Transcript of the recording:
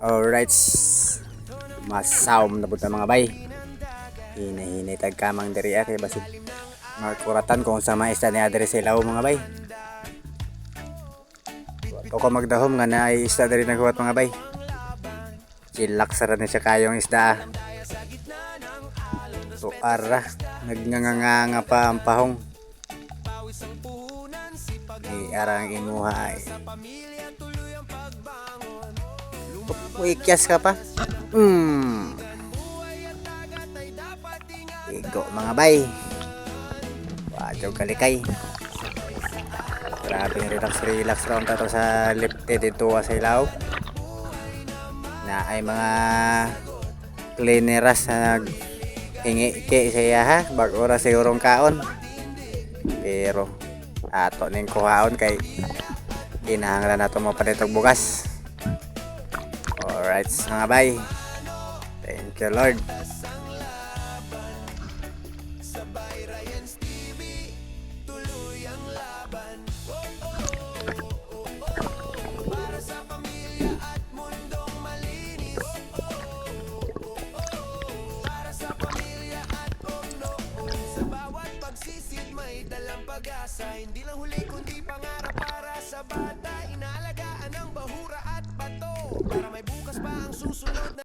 Alright, masaom na po mga bay. Hinay-hinay tagkamang diri kay basid magkuratan kung sa maista ni adre sa ilaw mga bay. Wato ko magdahom nga na ay isda diri naghuwat mga bay. Chilak sara ni siya kayong isda. So ara nagnganganga pa ang pahong. Arang imuha ay ikyas ka pa. Igo mga bay. Wadyo kalikay. Grabe relax lang tato sa lifted dito sa ilaw. Na ay mga cleaneras na hingi ke siya ha. Bag oras sigurong kaon. Pero ato ning kuhaon kay kinahanglan nato mo pa dito bukas. Alright mga bay. Thank you Lord. Hindi lang huli kundi pangarap para sa bata. Inaalagaan ng bahura at bato para may bukas pa ang susunod na